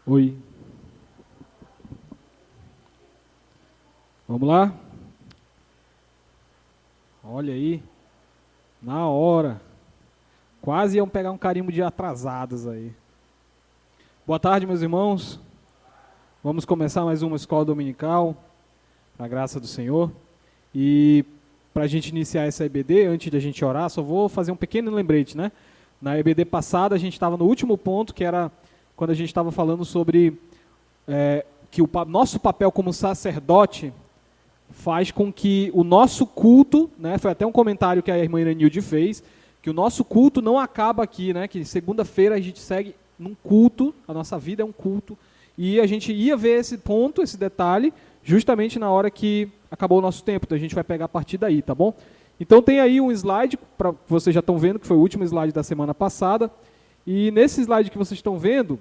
Oi. Vamos lá? Olha aí. Na hora. Quase iam pegar um carimbo de atrasados aí. Boa tarde, meus irmãos. Vamos começar mais uma escola dominical, para a graça do Senhor. E para a gente iniciar essa EBD, antes de a gente orar, só vou fazer um pequeno lembrete, né? Na EBD passada, a gente estava no último ponto, que era quando a gente estava falando sobre que o nosso papel como sacerdote faz com que o nosso culto, né, foi até um comentário que a irmã Iranilde fez, que o nosso culto não acaba aqui, né, que segunda-feira a gente segue num culto, a nossa vida é um culto, e a gente ia ver esse ponto, esse detalhe, justamente na hora que acabou o nosso tempo, então a gente vai pegar a partir daí, tá bom? Então tem aí um slide, vocês já estão vendo, que foi o último slide da semana passada, e nesse slide que vocês estão vendo,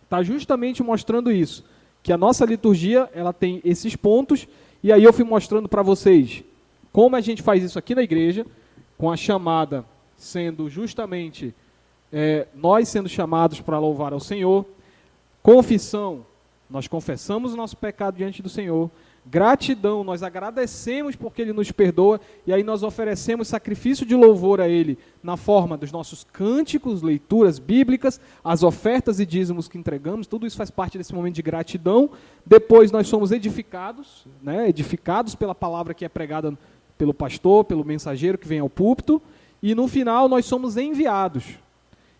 está justamente mostrando isso, que a nossa liturgia, ela tem esses pontos, e aí eu fui mostrando para vocês como a gente faz isso aqui na igreja, com a chamada sendo justamente nós sendo chamados para louvar ao Senhor, confissão, nós confessamos o nosso pecado diante do Senhor, gratidão, nós agradecemos porque Ele nos perdoa, e aí nós oferecemos sacrifício de louvor a Ele, na forma dos nossos cânticos, leituras bíblicas, as ofertas e dízimos que entregamos, tudo isso faz parte desse momento de gratidão. Depois nós somos edificados, né, edificados pela palavra que é pregada pelo pastor, pelo mensageiro que vem ao púlpito, e no final nós somos enviados.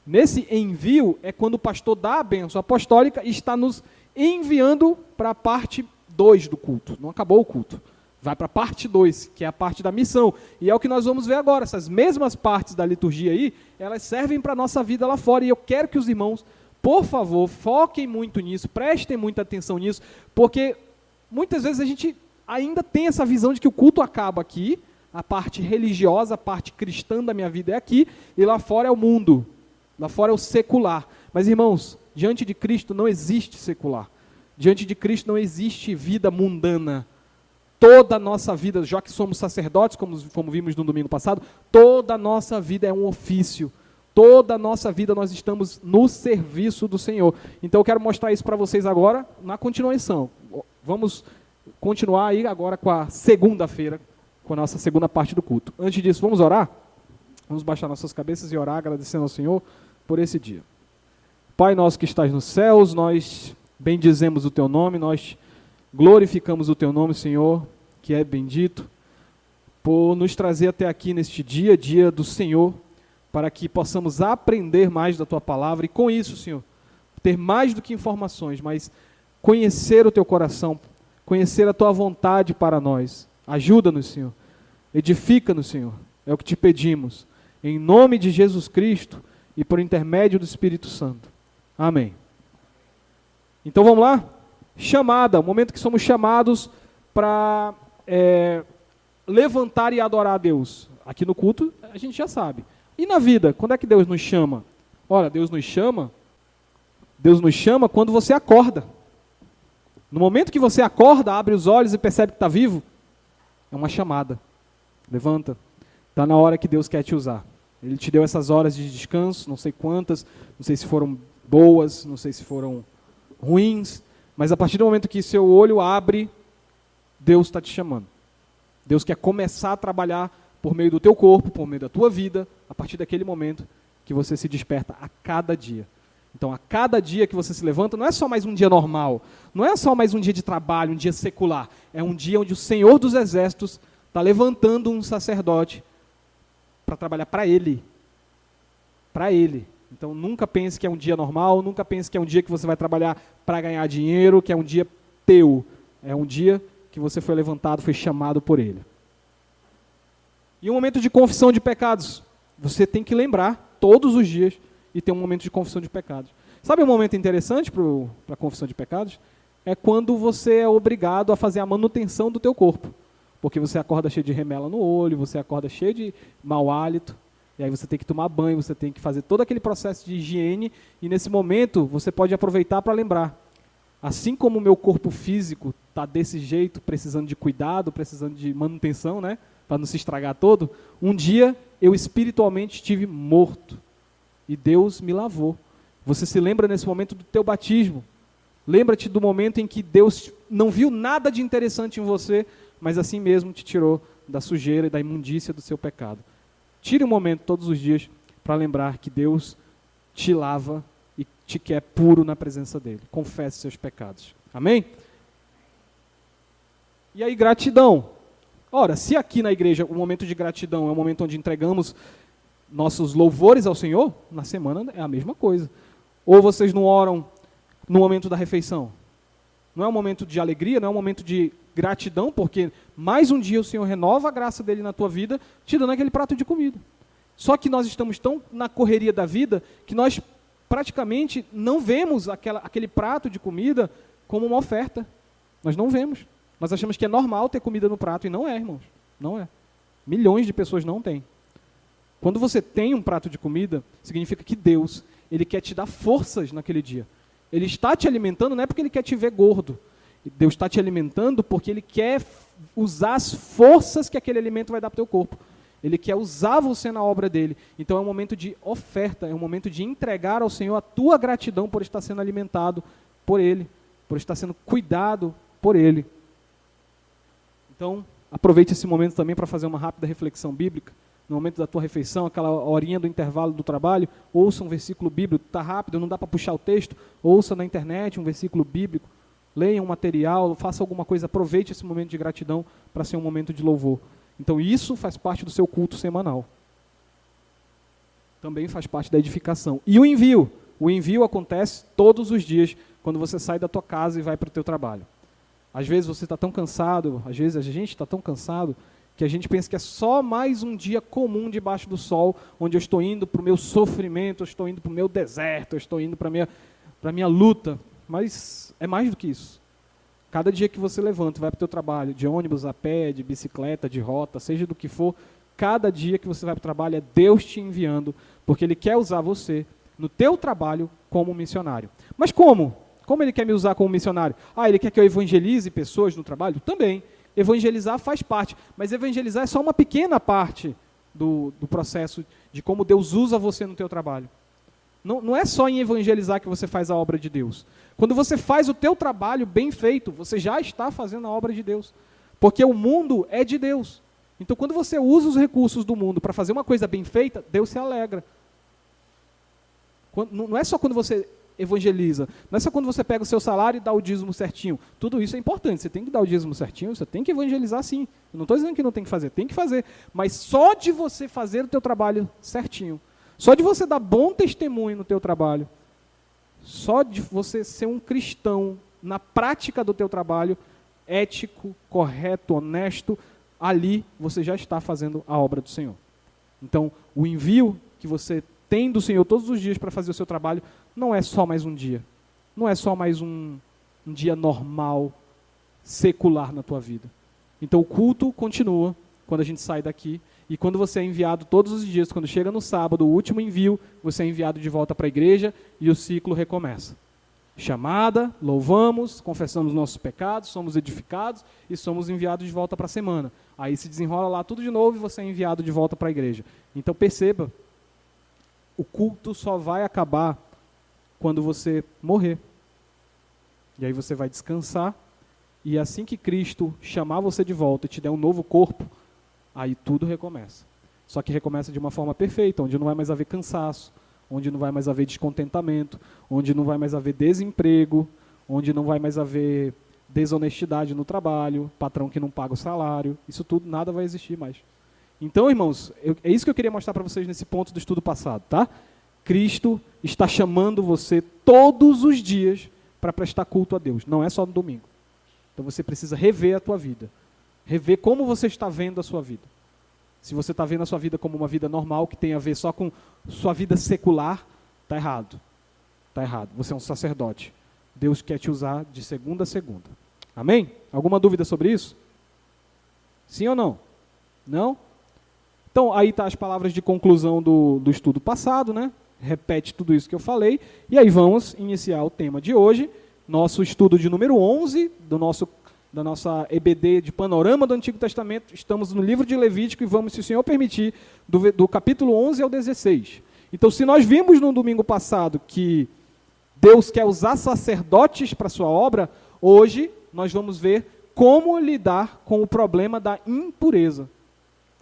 Nesse envio é quando o pastor dá a bênção apostólica e está nos enviando para a parte 2 do culto, não acabou o culto, vai para a parte 2, que é a parte da missão, e é o que nós vamos ver agora, essas mesmas partes da liturgia aí, elas servem para a nossa vida lá fora, e eu quero que os irmãos, por favor, foquem muito nisso, prestem muita atenção nisso, porque muitas vezes a gente ainda tem essa visão de que o culto acaba aqui, a parte religiosa, a parte cristã da minha vida é aqui, e lá fora é o mundo, lá fora é o secular, mas irmãos, diante de Cristo não existe secular, diante de Cristo não existe vida mundana. Toda a nossa vida, já que somos sacerdotes, como vimos no domingo passado, toda a nossa vida é um ofício. Toda a nossa vida nós estamos no serviço do Senhor. Então eu quero mostrar isso para vocês agora, na continuação. Vamos continuar aí agora com a segunda-feira, com a nossa segunda parte do culto. Antes disso, vamos orar? Vamos baixar nossas cabeças e orar, agradecendo ao Senhor por esse dia. Pai nosso que estás nos céus, nós bendizemos o Teu nome, nós glorificamos o Teu nome, Senhor, que é bendito, por nos trazer até aqui neste dia, dia do Senhor, para que possamos aprender mais da Tua palavra e com isso, Senhor, ter mais do que informações, mas conhecer o Teu coração, conhecer a Tua vontade para nós. Ajuda-nos, Senhor, edifica-nos, Senhor, é o que te pedimos, em nome de Jesus Cristo e por intermédio do Espírito Santo. Amém. Então vamos lá? Chamada, o momento que somos chamados para levantar e adorar a Deus. Aqui no culto a gente já sabe. E na vida, quando é que Deus nos chama? Ora, Deus nos chama quando você acorda. No momento que você acorda, abre os olhos e percebe que está vivo, é uma chamada. Levanta. Está na hora que Deus quer te usar. Ele te deu essas horas de descanso, não sei quantas, não sei se foram boas, não sei se foram ruins, mas a partir do momento que seu olho abre, Deus está te chamando. Deus quer começar a trabalhar por meio do teu corpo, por meio da tua vida, a partir daquele momento que você se desperta a cada dia. Então, a cada dia que você se levanta, não é só mais um dia normal, não é só mais um dia de trabalho, um dia secular, é um dia onde o Senhor dos Exércitos está levantando um sacerdote para trabalhar para Ele. Para Ele. Então nunca pense que é um dia normal, nunca pense que é um dia que você vai trabalhar para ganhar dinheiro, que é um dia teu. É um dia que você foi levantado, foi chamado por Ele. E um momento de confissão de pecados. Você tem que lembrar todos os dias e ter um momento de confissão de pecados. Sabe um momento interessante para a confissão de pecados? É quando você é obrigado a fazer a manutenção do teu corpo. Porque você acorda cheio de remela no olho, você acorda cheio de mau hálito. E aí você tem que tomar banho, você tem que fazer todo aquele processo de higiene, e nesse momento você pode aproveitar para lembrar. Assim como o meu corpo físico está desse jeito, precisando de cuidado, precisando de manutenção, né, para não se estragar todo, um dia eu espiritualmente estive morto, e Deus me lavou. Você se lembra nesse momento do teu batismo, Lembra-te do momento em que Deus não viu nada de interessante em você, mas assim mesmo te tirou da sujeira e da imundícia do seu pecado. Tire um momento todos os dias para lembrar que Deus te lava e te quer puro na presença dele. Confesse seus pecados. Amém? E aí, gratidão. Ora, se aqui na igreja o momento de gratidão é o momento onde entregamos nossos louvores ao Senhor, na semana é a mesma coisa. Ou vocês não oram no momento da refeição? Não é um momento de alegria, não é um momento de gratidão, porque mais um dia o Senhor renova a graça dele na tua vida, te dando aquele prato de comida. Só que nós estamos tão na correria da vida, que nós praticamente não vemos aquele prato de comida como uma oferta. Nós não vemos. Nós achamos que é normal ter comida no prato, e não é, irmãos. Não é. Milhões de pessoas não têm. Quando você tem um prato de comida, significa que Deus, Ele quer te dar forças naquele dia. Ele está te alimentando, não é porque Ele quer te ver gordo. Deus está te alimentando porque Ele quer usar as forças que aquele alimento vai dar para o teu corpo. Ele quer usar você na obra dele. Então é um momento de oferta, é um momento de entregar ao Senhor a tua gratidão por estar sendo alimentado por Ele, por estar sendo cuidado por Ele. Então, aproveite esse momento também para fazer uma rápida reflexão bíblica. No momento da tua refeição, aquela horinha do intervalo do trabalho, ouça um versículo bíblico, está rápido, não dá para puxar o texto, ouça na internet um versículo bíblico, leia um material, faça alguma coisa, aproveite esse momento de gratidão para ser um momento de louvor. Então isso faz parte do seu culto semanal. Também faz parte da edificação. E o envio? O envio acontece todos os dias, quando você sai da tua casa e vai para o teu trabalho. Às vezes você está tão cansado, às vezes a gente está tão cansado, que a gente pensa que é só mais um dia comum debaixo do sol, onde eu estou indo para o meu sofrimento, eu estou indo para o meu deserto, eu estou indo para a minha luta. Mas é mais do que isso. Cada dia que você levanta e vai para o teu trabalho, de ônibus, a pé, de bicicleta, de rota, seja do que for, cada dia que você vai para o trabalho é Deus te enviando, porque Ele quer usar você no teu trabalho como missionário. Mas como? Como Ele quer me usar como missionário? Ele quer que eu evangelize pessoas no trabalho? Também. Evangelizar faz parte, mas evangelizar é só uma pequena parte do processo de como Deus usa você no teu trabalho. Não é só em evangelizar que você faz a obra de Deus. Quando você faz o teu trabalho bem feito, você já está fazendo a obra de Deus. Porque o mundo é de Deus. Então, quando você usa os recursos do mundo para fazer uma coisa bem feita, Deus se alegra. Não é só quando você evangeliza, não é só quando você pega o seu salário e dá o dízimo certinho. Tudo isso é importante, você tem que dar o dízimo certinho, você tem que evangelizar sim. Eu não estou dizendo que não tem que fazer, tem que fazer. Mas só de você fazer o teu trabalho certinho, só de você dar bom testemunho no teu trabalho, só de você ser um cristão na prática do teu trabalho, ético, correto, honesto, ali você já está fazendo a obra do Senhor. Então, o envio que você tem do Senhor todos os dias para fazer o seu trabalho, não é só mais um dia. Não é só mais um dia normal, secular na tua vida. Então o culto continua quando a gente sai daqui. E quando você é enviado todos os dias, quando chega no sábado, o último envio, você é enviado de volta para a igreja e o ciclo recomeça. Chamada, louvamos, confessamos nossos pecados, somos edificados e somos enviados de volta para a semana. Aí se desenrola lá tudo de novo e você é enviado de volta para a igreja. Então perceba, o culto só vai acabar quando você morrer. E aí você vai descansar, e assim que Cristo chamar você de volta e te der um novo corpo, aí tudo recomeça. Só que recomeça de uma forma perfeita, onde não vai mais haver cansaço, onde não vai mais haver descontentamento, onde não vai mais haver desemprego, onde não vai mais haver desonestidade no trabalho, patrão que não paga o salário, isso tudo, nada vai existir mais. Então, irmãos, é isso que eu queria mostrar para vocês nesse ponto do estudo passado, tá? Cristo está chamando você todos os dias para prestar culto a Deus, não é só no domingo. Então você precisa rever a tua vida, rever como você está vendo a sua vida. Se você está vendo a sua vida como uma vida normal, que tem a ver só com sua vida secular, está errado. Está errado, você é um sacerdote. Deus quer te usar de segunda a segunda. Amém? Alguma dúvida sobre isso? Sim ou não? Não? Então, aí está as palavras de conclusão do estudo passado, né? Repete tudo isso que eu falei. E aí vamos iniciar o tema de hoje, nosso estudo de número 11, da nossa EBD de Panorama do Antigo Testamento. Estamos no livro de Levítico e vamos, se o Senhor permitir, do capítulo 11 ao 16. Então, se nós vimos no domingo passado que Deus quer usar sacerdotes para a sua obra, hoje nós vamos ver como lidar com o problema da impureza.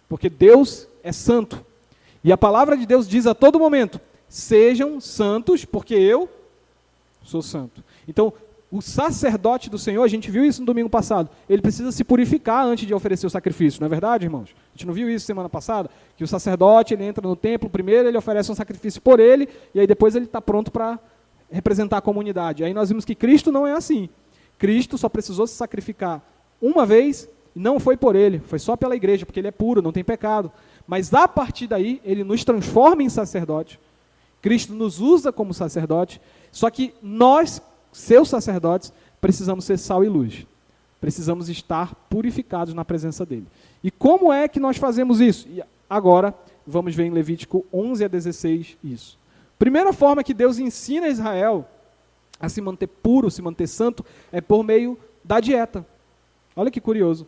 Porque Deus é santo. E a palavra de Deus diz a todo momento, sejam santos, porque eu sou santo. Então, o sacerdote do Senhor, a gente viu isso no domingo passado, ele precisa se purificar antes de oferecer o sacrifício, não é verdade, irmãos? A gente não viu isso semana passada? Que o sacerdote, ele entra no templo, primeiro ele oferece um sacrifício por ele, e aí depois ele está pronto para representar a comunidade. Aí nós vimos que Cristo não é assim. Cristo só precisou se sacrificar uma vez, e não foi por ele, foi só pela igreja, porque ele é puro, não tem pecado. Mas a partir daí, ele nos transforma em sacerdote. Cristo nos usa como sacerdote, só que nós, seus sacerdotes, precisamos ser sal e luz. Precisamos estar purificados na presença dele. E como é que nós fazemos isso? E agora, vamos ver em Levítico 11 a 16 isso. Primeira forma que Deus ensina a Israel a se manter puro, se manter santo, é por meio da dieta. Olha que curioso.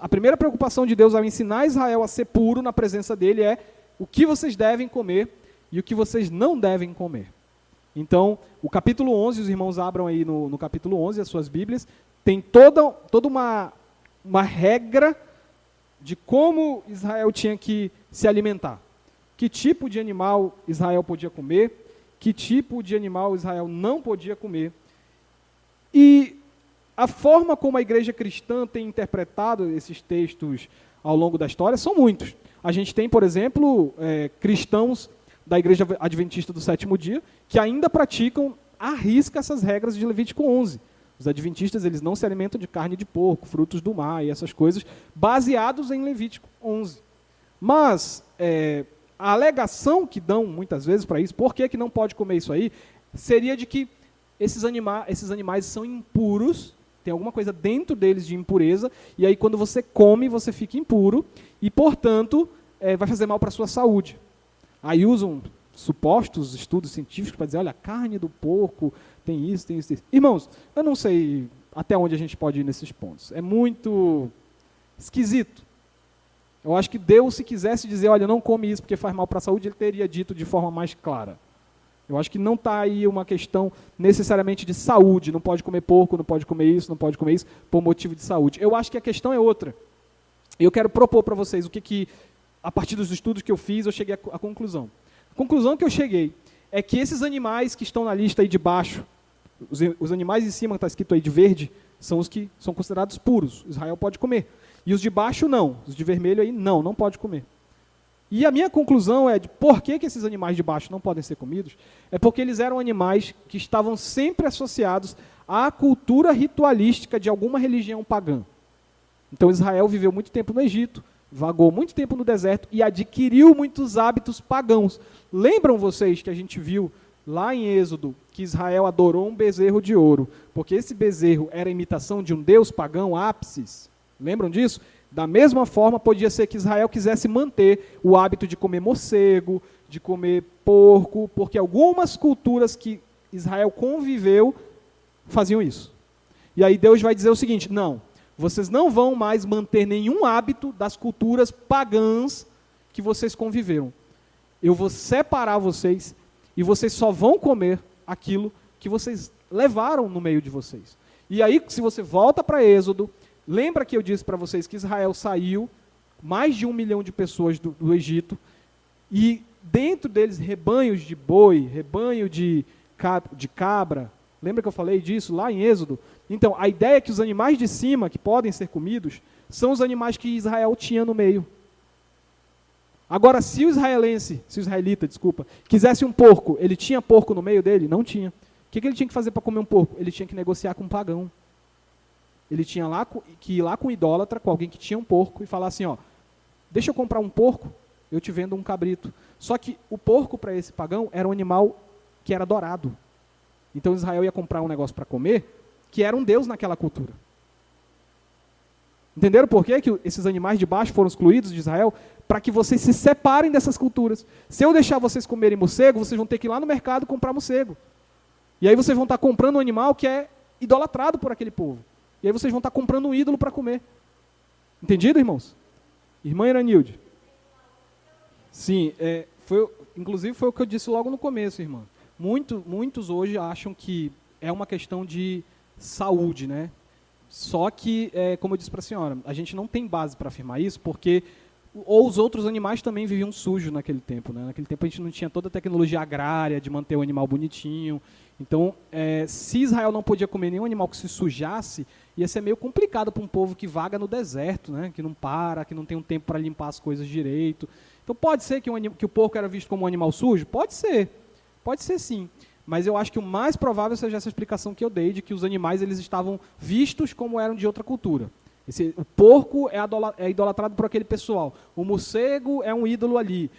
A primeira preocupação de Deus ao ensinar Israel a ser puro na presença dele é o que vocês devem comer e o que vocês não devem comer. Então, o capítulo 11, os irmãos abram aí no capítulo 11 as suas Bíblias, tem toda uma regra de como Israel tinha que se alimentar. Que tipo de animal Israel podia comer, que tipo de animal Israel não podia comer. E a forma como a igreja cristã tem interpretado esses textos ao longo da história são muitos. A gente tem, por exemplo, cristãos da igreja adventista do sétimo dia, que ainda praticam à risca essas regras de Levítico 11. Os adventistas, eles não se alimentam de carne de porco, frutos do mar e essas coisas, baseados em Levítico 11. Mas a alegação que dão muitas vezes para isso, por que não pode comer isso aí, seria de que esses animais são impuros, tem alguma coisa dentro deles de impureza, e aí quando você come, você fica impuro, e portanto, vai fazer mal para a sua saúde. Aí usam supostos estudos científicos para dizer, olha, a carne do porco tem isso, tem isso, tem isso. Irmãos, eu não sei até onde a gente pode ir nesses pontos. É muito esquisito. Eu acho que Deus, se quisesse dizer, olha, não come isso porque faz mal para a saúde, ele teria dito de forma mais clara. Eu acho que não está aí uma questão necessariamente de saúde, não pode comer porco, não pode comer isso, por motivo de saúde. Eu acho que a questão é outra. Eu quero propor para vocês o que, a partir dos estudos que eu fiz, eu cheguei à conclusão. A conclusão que eu cheguei é que esses animais que estão na lista aí de baixo, os animais em cima, que está escrito aí de verde, são os que são considerados puros. Israel pode comer. E os de baixo, não. Os de vermelho aí, não pode comer. E a minha conclusão é de por que esses animais de baixo não podem ser comidos, é porque eles eram animais que estavam sempre associados à cultura ritualística de alguma religião pagã. Então Israel viveu muito tempo no Egito, vagou muito tempo no deserto e adquiriu muitos hábitos pagãos. Lembram vocês que a gente viu lá em Êxodo que Israel adorou um bezerro de ouro, porque esse bezerro era a imitação de um deus pagão, Ápsis? Lembram disso? Da mesma forma, podia ser que Israel quisesse manter o hábito de comer morcego, de comer porco, porque algumas culturas que Israel conviveu faziam isso. E aí Deus vai dizer o seguinte, não, vocês não vão mais manter nenhum hábito das culturas pagãs que vocês conviveram. Eu vou separar vocês e vocês só vão comer aquilo que vocês levaram no meio de vocês. E aí, se você volta para Êxodo, lembra que eu disse para vocês que Israel saiu, mais de 1 milhão de pessoas do Egito, e dentro deles rebanhos de boi, rebanho de cabra. Lembra que eu falei disso lá em Êxodo? Então, a ideia é que os animais de cima, que podem ser comidos, são os animais que Israel tinha no meio. Agora, se o israelita, quisesse um porco, ele tinha porco no meio dele? Não tinha. O que ele tinha que fazer para comer um porco? Ele tinha que negociar com um pagão. Ele tinha que ir lá com um idólatra, com alguém que tinha um porco, e falar assim, ó, deixa eu comprar um porco, eu te vendo um cabrito. Só que o porco, para esse pagão, era um animal que era adorado. Então Israel ia comprar um negócio para comer, que era um deus naquela cultura. Entenderam por quê que esses animais de baixo foram excluídos de Israel? Para que vocês se separem dessas culturas. Se eu deixar vocês comerem morcego, vocês vão ter que ir lá no mercado comprar morcego. E aí vocês vão estar comprando um animal que é idolatrado por aquele povo. E aí vocês vão estar comprando um ídolo para comer. Entendido, irmãos? Irmã Iranilde. Sim, inclusive foi o que eu disse logo no começo, irmã. Muitos hoje acham que é uma questão de saúde, né? Só que, como eu disse para a senhora, a gente não tem base para afirmar isso, porque ou os outros animais também viviam sujos naquele tempo, né? Naquele tempo a gente não tinha toda a tecnologia agrária de manter o animal bonitinho. Então, se Israel não podia comer nenhum animal que se sujasse, ia ser meio complicado para um povo que vaga no deserto, né? Que não para, que não tem um tempo para limpar as coisas direito. Então, pode ser que o porco era visto como um animal sujo? Pode ser sim. Mas eu acho que o mais provável seja essa explicação que eu dei, de que os animais eles estavam vistos como eram de outra cultura. O porco é idolatrado por aquele pessoal. O morcego é um ídolo ali.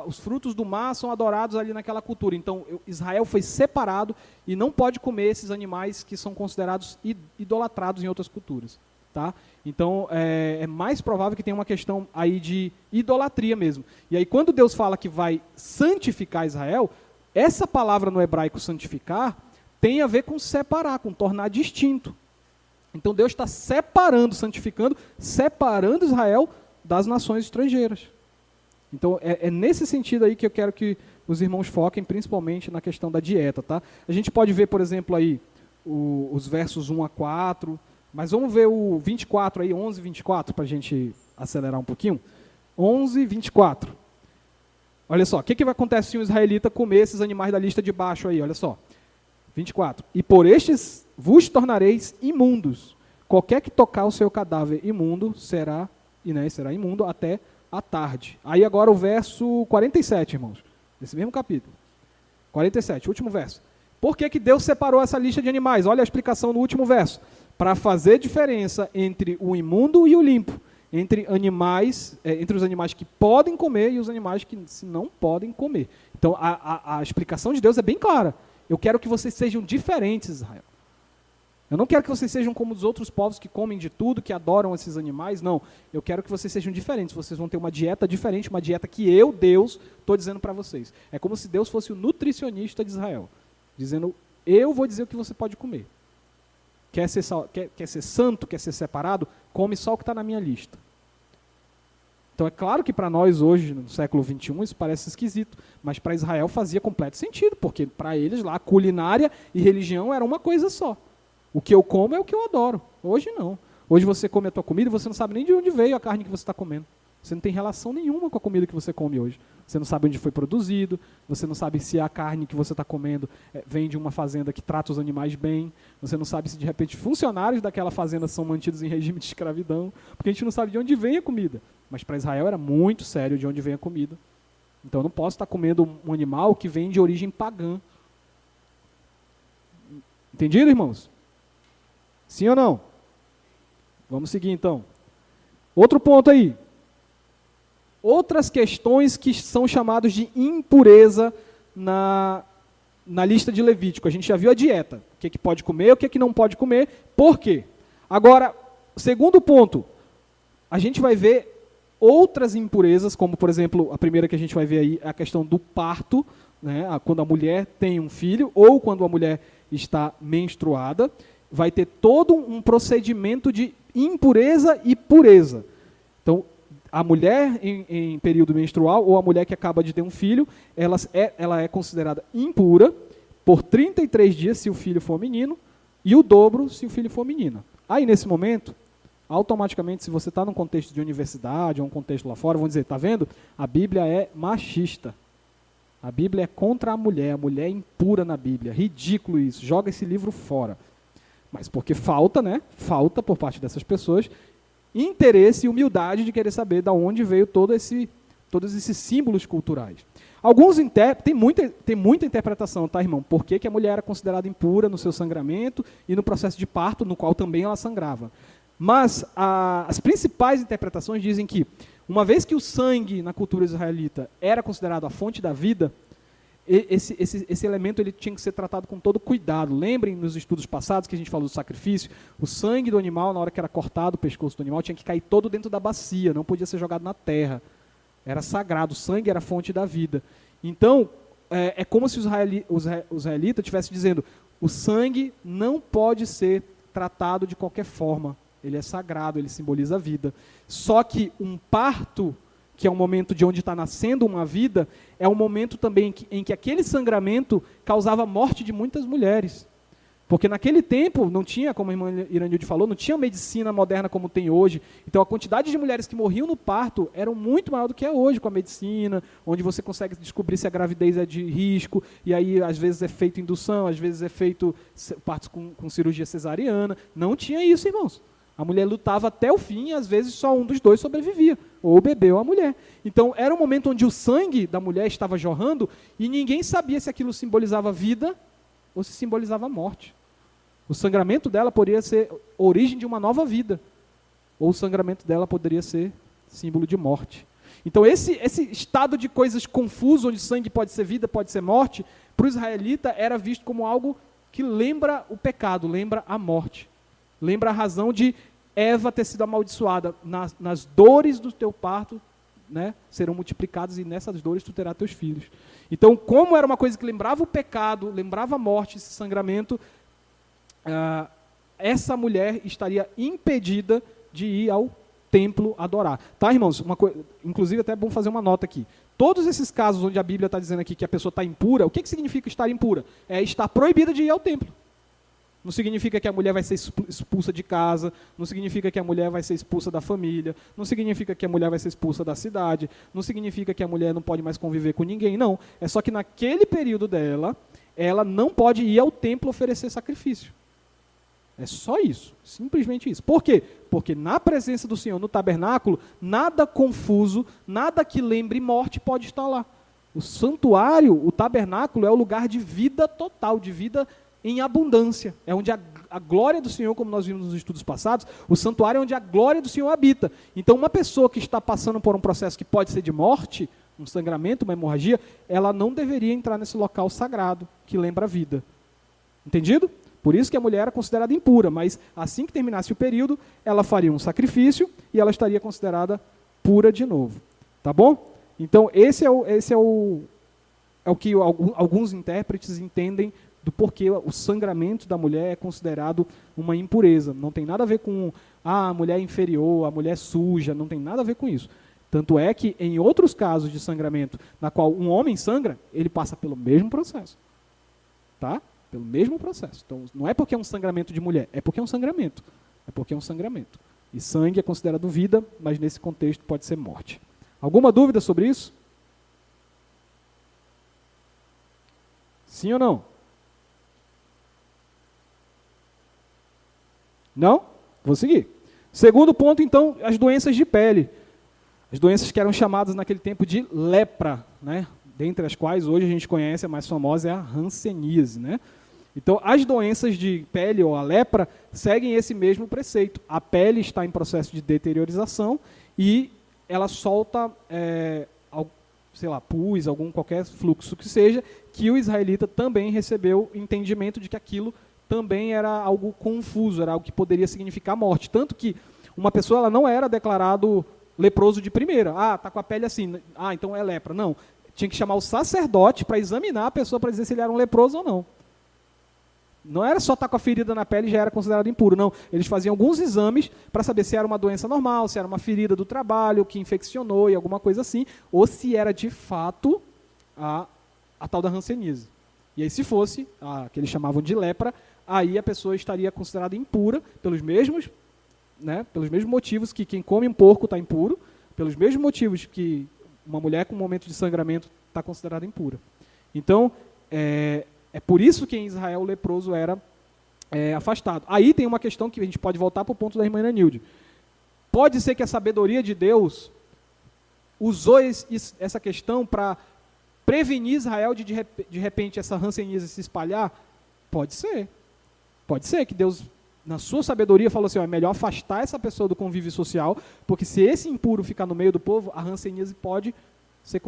Os frutos do mar são adorados ali naquela cultura. Então, Israel foi separado e não pode comer esses animais que são considerados idolatrados em outras culturas. Tá? Então, é mais provável que tenha uma questão aí de idolatria mesmo. E aí, quando Deus fala que vai santificar Israel, essa palavra no hebraico santificar tem a ver com separar, com tornar distinto. Então Deus está santificando, separando Israel das nações estrangeiras. Então é nesse sentido aí que eu quero que os irmãos foquem, principalmente na questão da dieta. Tá? A gente pode ver, por exemplo, aí os versos 1 a 4, mas vamos ver o 24 aí, 11 e 24, para a gente acelerar um pouquinho. 11 e 24. Olha só, o que vai acontecer se um israelita comer esses animais da lista de baixo aí? Olha só. 24. E por estes vos tornareis imundos. Qualquer que tocar o seu cadáver imundo será imundo até a tarde. Aí agora o verso 47, irmãos. Desse mesmo capítulo. 47, último verso. Por que Deus separou essa lista de animais? Olha a explicação no último verso. Para fazer diferença entre o imundo e o limpo. Entre os animais que podem comer e os animais que não podem comer. Então a explicação de Deus é bem clara. Eu quero que vocês sejam diferentes, Israel. Eu não quero que vocês sejam como os outros povos que comem de tudo, que adoram esses animais, não. Eu quero que vocês sejam diferentes. Vocês vão ter uma dieta diferente, uma dieta que eu, Deus, estou dizendo para vocês. É como se Deus fosse o nutricionista de Israel, dizendo, eu vou dizer o que você pode comer. Quer ser santo, quer ser separado? Come só o que está na minha lista. Então é claro que para nós hoje, no século XXI, isso parece esquisito, mas para Israel fazia completo sentido, porque para eles lá, culinária e religião era uma coisa só. O que eu como é o que eu adoro. Hoje não. Hoje você come a tua comida e você não sabe nem de onde veio a carne que você está comendo. Você não tem relação nenhuma com a comida que você come hoje. Você não sabe onde foi produzido, você não sabe se a carne que você está comendo vem de uma fazenda que trata os animais bem, você não sabe se de repente funcionários daquela fazenda são mantidos em regime de escravidão, porque a gente não sabe de onde vem a comida. Mas para Israel era muito sério de onde vem a comida. Então eu não posso estar comendo um animal que vem de origem pagã. Entendido, irmãos? Sim ou não? Vamos seguir então. Outro ponto aí. Outras questões que são chamadas de impureza na lista de Levítico. A gente já viu a dieta. O que pode comer, o que não pode comer. Por quê? Agora, segundo ponto. A gente vai ver outras impurezas, como, por exemplo, a primeira que a gente vai ver aí é a questão do parto, né, quando a mulher tem um filho, ou quando a mulher está menstruada. Vai ter todo um procedimento de impureza e pureza. Então, a mulher em período menstrual, ou a mulher que acaba de ter um filho, ela é considerada impura por 33 dias se o filho for menino, e o dobro se o filho for menina. Aí, nesse momento, automaticamente, se você está num contexto de universidade, ou um contexto lá fora, vão dizer, está vendo? A Bíblia é machista. A Bíblia é contra a mulher é impura na Bíblia. Ridículo isso, joga esse livro fora. Mas porque falta por parte dessas pessoas, interesse e humildade de querer saber de onde veio todos esses símbolos culturais. Alguns tem muita interpretação, tá, irmão? Por que a mulher era considerada impura no seu sangramento e no processo de parto, no qual também ela sangrava. Mas as principais interpretações dizem que, uma vez que o sangue na cultura israelita era considerado a fonte da vida, esse elemento ele tinha que ser tratado com todo cuidado. Lembrem nos estudos passados que a gente falou do sacrifício, o sangue do animal, na hora que era cortado o pescoço do animal, tinha que cair todo dentro da bacia, não podia ser jogado na terra. Era sagrado, o sangue era a fonte da vida. Então, é como se o israelita estivesse dizendo, o sangue não pode ser tratado de qualquer forma. Ele é sagrado, ele simboliza a vida. Só que um parto que é um momento de onde está nascendo uma vida, é um momento também em que aquele sangramento causava a morte de muitas mulheres. Porque naquele tempo não tinha, como a irmã Iranilde falou, não tinha medicina moderna como tem hoje. Então a quantidade de mulheres que morriam no parto era muito maior do que é hoje com a medicina, onde você consegue descobrir se a gravidez é de risco, e aí às vezes é feito indução, às vezes é feito partos com cirurgia cesariana. Não tinha isso, irmãos. A mulher lutava até o fim e às vezes só um dos dois sobrevivia, ou o bebê ou a mulher. Então era um momento onde o sangue da mulher estava jorrando e ninguém sabia se aquilo simbolizava vida ou se simbolizava morte. O sangramento dela poderia ser origem de uma nova vida, ou o sangramento dela poderia ser símbolo de morte. Então esse estado de coisas confuso, onde sangue pode ser vida, pode ser morte, para o israelita era visto como algo que lembra o pecado, lembra a morte. Lembra a razão de Eva ter sido amaldiçoada. Nas dores do teu parto, né, serão multiplicadas e nessas dores tu terás teus filhos. Então, como era uma coisa que lembrava o pecado, lembrava a morte, esse sangramento, essa mulher estaria impedida de ir ao templo adorar. Tá, irmãos? Inclusive, até é bom fazer uma nota aqui. Todos esses casos onde a Bíblia está dizendo aqui que a pessoa está impura, o que significa estar impura? É estar proibida de ir ao templo. Não significa que a mulher vai ser expulsa de casa, não significa que a mulher vai ser expulsa da família, não significa que a mulher vai ser expulsa da cidade, não significa que a mulher não pode mais conviver com ninguém, não. É só que naquele período dela, ela não pode ir ao templo oferecer sacrifício. É só isso, simplesmente isso. Por quê? Porque na presença do Senhor, no tabernáculo, nada confuso, nada que lembre morte pode estar lá. O santuário, o tabernáculo, é o lugar de vida total, de vida em abundância. É onde a glória do Senhor, como nós vimos nos estudos passados, o santuário é onde a glória do Senhor habita. Então, uma pessoa que está passando por um processo que pode ser de morte, um sangramento, uma hemorragia, ela não deveria entrar nesse local sagrado, que lembra a vida. Entendido? Por isso que a mulher era considerada impura, mas assim que terminasse o período, ela faria um sacrifício e ela estaria considerada pura de novo. Tá bom? Então, esse é o que alguns intérpretes entendem do porquê o sangramento da mulher é considerado uma impureza. Não tem nada a ver com a mulher inferior, a mulher suja, não tem nada a ver com isso. Tanto é que em outros casos de sangramento, na qual um homem sangra, ele passa pelo mesmo processo. Tá? Pelo mesmo processo. Então, não é porque é um sangramento de mulher, é porque é um sangramento. É porque é um sangramento. E sangue é considerado vida, mas nesse contexto pode ser morte. Alguma dúvida sobre isso? Sim ou não? Não? Vou seguir. Segundo ponto, então, as doenças de pele. As doenças que eram chamadas naquele tempo de lepra, né? Dentre as quais hoje a gente conhece, a mais famosa é a hanseníase, né? Então, as doenças de pele ou a lepra seguem esse mesmo preceito. A pele está em processo de deteriorização e ela solta, sei lá, pus, qualquer fluxo que seja, que o israelita também recebeu entendimento de que aquilo também era algo confuso, era algo que poderia significar morte. Tanto que uma pessoa ela não era declarado leproso de primeira. Ah, está com a pele assim. Ah, então é lepra. Não. Tinha que chamar o sacerdote para examinar a pessoa para dizer se ele era um leproso ou não. Não era só estar com a ferida na pele e já era considerado impuro, não. Eles faziam alguns exames para saber se era uma doença normal, se era uma ferida do trabalho que infeccionou e alguma coisa assim, ou se era de fato a tal da hanseníase. E aí se fosse, que eles chamavam de lepra, aí a pessoa estaria considerada impura pelos mesmos motivos que quem come um porco está impuro, pelos mesmos motivos que uma mulher com um momento de sangramento está considerada impura. Então, é por isso que em Israel o leproso era afastado. Aí tem uma questão que a gente pode voltar para o ponto da irmã Iranilde. Pode ser que a sabedoria de Deus usou essa questão para prevenir Israel de repente essa hanseníase se espalhar? Pode ser. Pode ser que Deus, na sua sabedoria, falou assim, é melhor afastar essa pessoa do convívio social, porque se esse impuro ficar no meio do povo, a hanseníase pode ser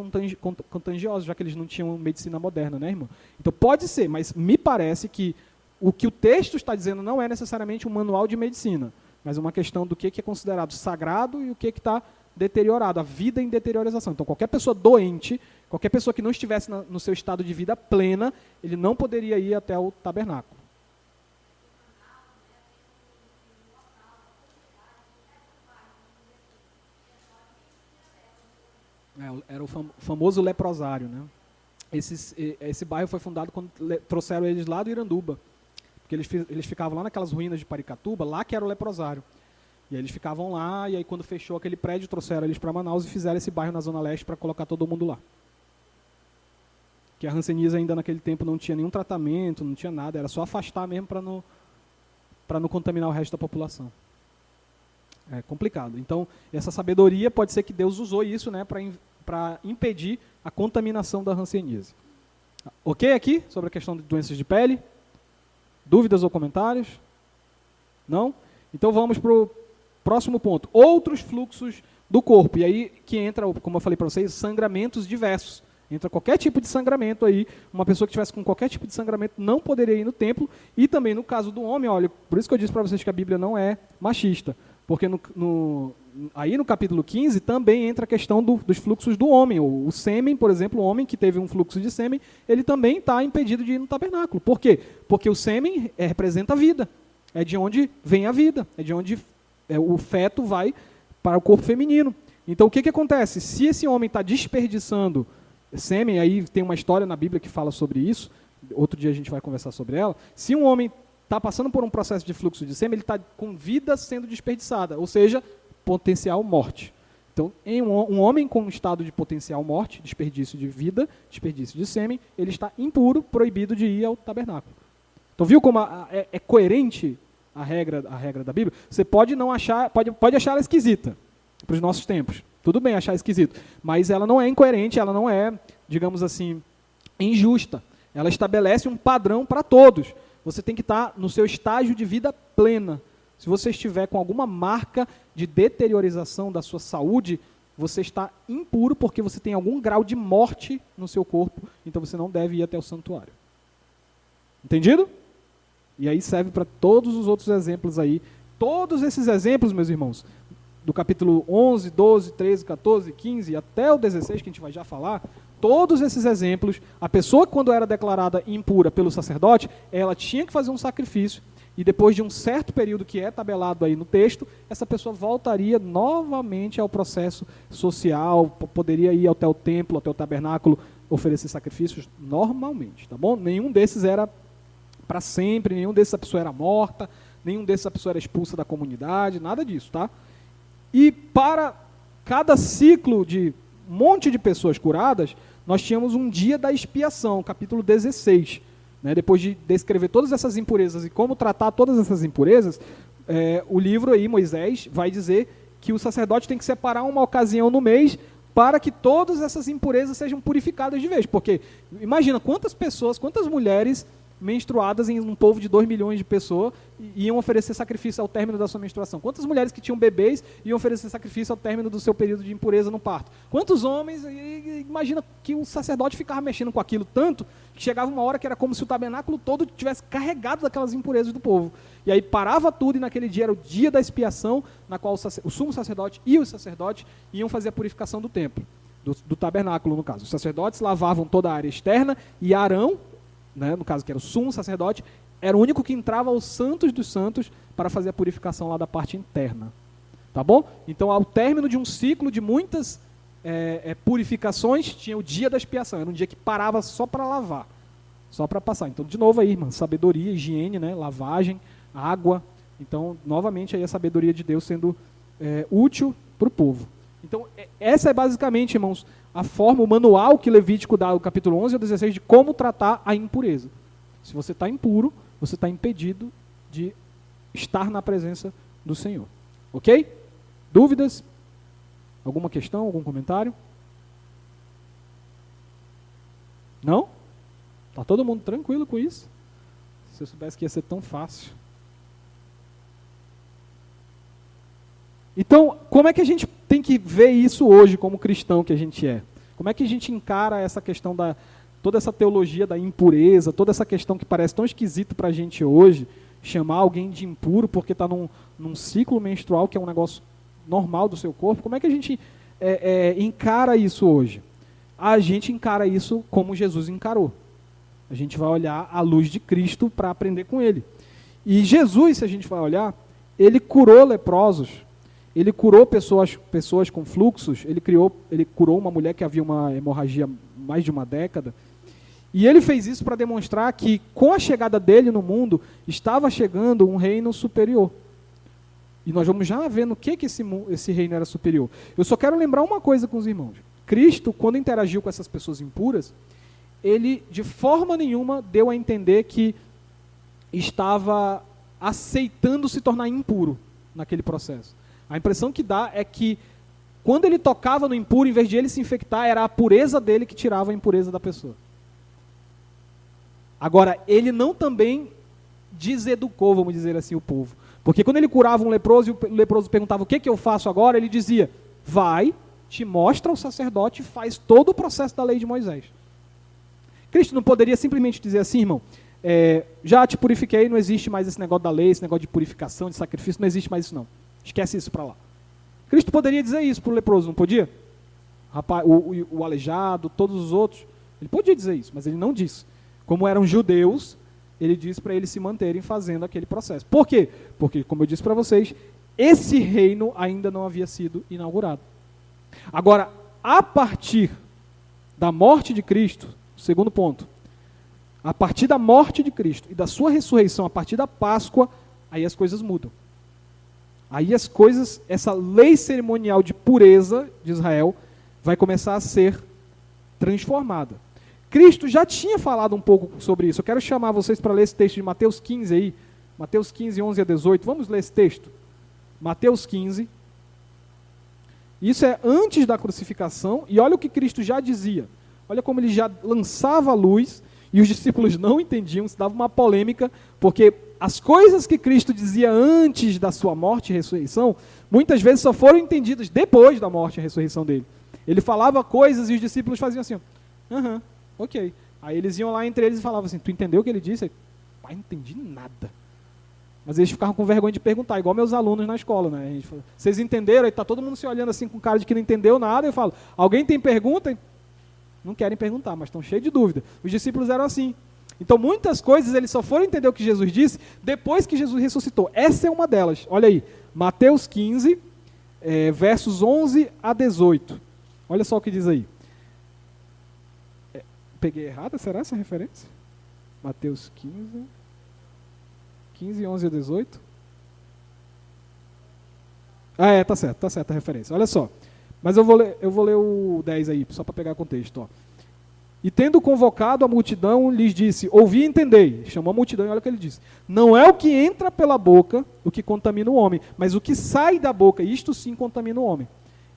contagiosa, já que eles não tinham medicina moderna, né, irmão? Então pode ser, mas me parece que o texto está dizendo não é necessariamente um manual de medicina, mas uma questão do que é considerado sagrado e o que está deteriorado, a vida em deteriorização. Então qualquer pessoa doente, qualquer pessoa que não estivesse no seu estado de vida plena, ele não poderia ir até o tabernáculo. Era o famoso leprosário, né? Esse bairro foi fundado quando trouxeram eles lá do Iranduba, porque eles ficavam lá naquelas ruínas de Paricatuba, lá que era o leprosário. E aí eles ficavam lá, e aí quando fechou aquele prédio, trouxeram eles para Manaus e fizeram esse bairro na Zona Leste para colocar todo mundo lá. Que a hanseníase ainda naquele tempo não tinha nenhum tratamento, não tinha nada, era só afastar mesmo para não contaminar o resto da população. É complicado. Então, essa sabedoria pode ser que Deus usou isso, né, para impedir a contaminação da hanseníase. Ok aqui? Sobre a questão de doenças de pele? Dúvidas ou comentários? Não? Então vamos para o próximo ponto. Outros fluxos do corpo. E aí que entra, como eu falei para vocês, sangramentos diversos. Entra qualquer tipo de sangramento aí. Uma pessoa que tivesse com qualquer tipo de sangramento não poderia ir no templo. E também no caso do homem, olha, por isso que eu disse para vocês que a Bíblia não é machista. Porque aí no capítulo 15 também entra a questão dos fluxos do homem. O sêmen, por exemplo, o homem que teve um fluxo de sêmen, ele também está impedido de ir no tabernáculo. Por quê? Porque o sêmen representa a vida. É de onde vem a vida. É de onde o feto vai para o corpo feminino. Então o que acontece? Se esse homem está desperdiçando sêmen, aí tem uma história na Bíblia que fala sobre isso, outro dia a gente vai conversar sobre ela. Se um homem está passando por um processo de fluxo de sêmen, ele está com vida sendo desperdiçada, ou seja, potencial morte. Então, em um homem com um estado de potencial morte, desperdício de vida, desperdício de sêmen, ele está impuro, proibido de ir ao tabernáculo. Então, viu como é coerente a regra da Bíblia? Você pode não achar, pode achar ela esquisita para os nossos tempos. Tudo bem achar esquisito, mas ela não é incoerente, ela não é, digamos assim, injusta. Ela estabelece um padrão para todos. Você tem que estar no seu estágio de vida plena. Se você estiver com alguma marca de deteriorização da sua saúde, você está impuro porque você tem algum grau de morte no seu corpo, então você não deve ir até o santuário. Entendido? E aí serve para todos os outros exemplos aí. Todos esses exemplos, meus irmãos, do capítulo 11, 12, 13, 14, 15 até o 16, que a gente vai já falar, todos esses exemplos, a pessoa quando era declarada impura pelo sacerdote, ela tinha que fazer um sacrifício, e depois de um certo período que é tabelado aí no texto, essa pessoa voltaria novamente ao processo social, poderia ir até o templo, até o tabernáculo, oferecer sacrifícios normalmente, tá bom? Nenhum desses era para sempre, nenhum desses a pessoa era morta, nenhum desses a pessoa era expulsa da comunidade, nada disso, tá? E para cada ciclo de um monte de pessoas curadas, nós tínhamos um dia da expiação, capítulo 16. Né? Depois de descrever todas essas impurezas e como tratar todas essas impurezas, o livro aí, Moisés, vai dizer que o sacerdote tem que separar uma ocasião no mês para que todas essas impurezas sejam purificadas de vez. Porque, imagina, quantas pessoas, quantas mulheres menstruadas em um povo de 2 milhões de pessoas iam oferecer sacrifício ao término da sua menstruação? Quantas mulheres que tinham bebês iam oferecer sacrifício ao término do seu período de impureza no parto? Quantos homens? Imagina que o sacerdote ficava mexendo com aquilo tanto que chegava uma hora que era como se o tabernáculo todo tivesse carregado daquelas impurezas do povo. E aí parava tudo e naquele dia era o dia da expiação, na qual o sumo sacerdote e os sacerdotes iam fazer a purificação do templo, do tabernáculo no caso. Os sacerdotes lavavam toda a área externa e Arão, né, no caso que era o sumo sacerdote, era o único que entrava aos santos dos santos para fazer a purificação lá da parte interna. Tá bom? Então, ao término de um ciclo de muitas purificações, tinha o dia da expiação. Era um dia que parava só para lavar, só para passar. Então, de novo aí, irmã, sabedoria, higiene, né, lavagem, água. Então, novamente, aí a sabedoria de Deus sendo útil para o povo. Então, essa é basicamente, irmãos, a forma, o manual que Levítico dá, o capítulo 11 ao 16, de como tratar a impureza. Se você está impuro, você está impedido de estar na presença do Senhor. Ok? Dúvidas? Alguma questão, algum comentário? Não? Está todo mundo tranquilo com isso? Se eu soubesse que ia ser tão fácil. Então, como é que a gente tem que ver isso hoje como cristão que a gente é? Como é que a gente encara essa questão toda essa teologia da impureza, toda essa questão que parece tão esquisita para a gente hoje, chamar alguém de impuro porque está num ciclo menstrual que é um negócio normal do seu corpo? Como é que a gente encara isso hoje? A gente encara isso como Jesus encarou. A gente vai olhar a luz de Cristo para aprender com ele. E Jesus, se a gente vai olhar, ele curou leprosos. ele curou pessoas com fluxos, ele curou uma mulher que havia uma hemorragia há mais de uma década, e ele fez isso para demonstrar que, com a chegada dele no mundo, estava chegando um reino superior. E nós vamos já ver no que esse reino era superior. Eu só quero lembrar uma coisa com os irmãos. Cristo, quando interagiu com essas pessoas impuras, ele de forma nenhuma deu a entender que estava aceitando se tornar impuro naquele processo. A impressão que dá é que, quando ele tocava no impuro, em vez de ele se infectar, era a pureza dele que tirava a impureza da pessoa. Agora, ele não também deseducou, vamos dizer assim, o povo. Porque quando ele curava um leproso, e o leproso perguntava, o que eu faço agora? Ele dizia, vai, te mostra o sacerdote e faz todo o processo da lei de Moisés. Cristo não poderia simplesmente dizer assim, irmão, já te purifiquei, não existe mais esse negócio da lei, esse negócio de purificação, de sacrifício, não existe mais isso não. Esquece isso para lá. Cristo poderia dizer isso para o leproso, não podia? Rapaz, o aleijado, todos os outros, ele podia dizer isso, mas ele não disse. Como eram judeus, ele disse para eles se manterem fazendo aquele processo. Por quê? Porque, como eu disse para vocês, esse reino ainda não havia sido inaugurado. Agora, a partir da morte de Cristo, segundo ponto, a partir da morte de Cristo e da sua ressurreição, a partir da Páscoa, aí as coisas mudam. Aí as coisas, essa lei cerimonial de pureza de Israel vai começar a ser transformada. Cristo já tinha falado um pouco sobre isso. Eu quero chamar vocês para ler esse texto de Mateus 15 aí. Mateus 15, 11 a 18. Vamos ler esse texto? Mateus 15. Isso é antes da crucificação. E olha o que Cristo já dizia. Olha como ele já lançava a luz e os discípulos não entendiam. Se dava uma polêmica, porque as coisas que Cristo dizia antes da sua morte e ressurreição, muitas vezes só foram entendidas depois da morte e ressurreição dele. Ele falava coisas e os discípulos faziam assim, aham. Ok. Aí eles iam lá entre eles e falavam assim, tu entendeu o que ele disse? Pai, não entendi nada. Mas eles ficavam com vergonha de perguntar, igual meus alunos na escola, né? A gente fala, vocês entenderam? Aí tá todo mundo se olhando assim com cara de que não entendeu nada. Eu falo, alguém tem pergunta? Não querem perguntar, mas estão cheios de dúvida. Os discípulos eram assim. Então muitas coisas eles só foram entender o que Jesus disse depois que Jesus ressuscitou. Essa é uma delas. Olha aí, Mateus 15, versos 11 a 18. Olha só o que diz aí. Peguei errada? Será essa referência? Mateus 15, 11 a 18. Tá certo a referência. Olha só. Mas eu vou ler o 10 aí, só para pegar contexto. Ó. E tendo convocado a multidão, lhes disse, ouvi e entendei. Chamou a multidão e olha o que ele disse. Não é o que entra pela boca o que contamina o homem, mas o que sai da boca, isto sim contamina o homem.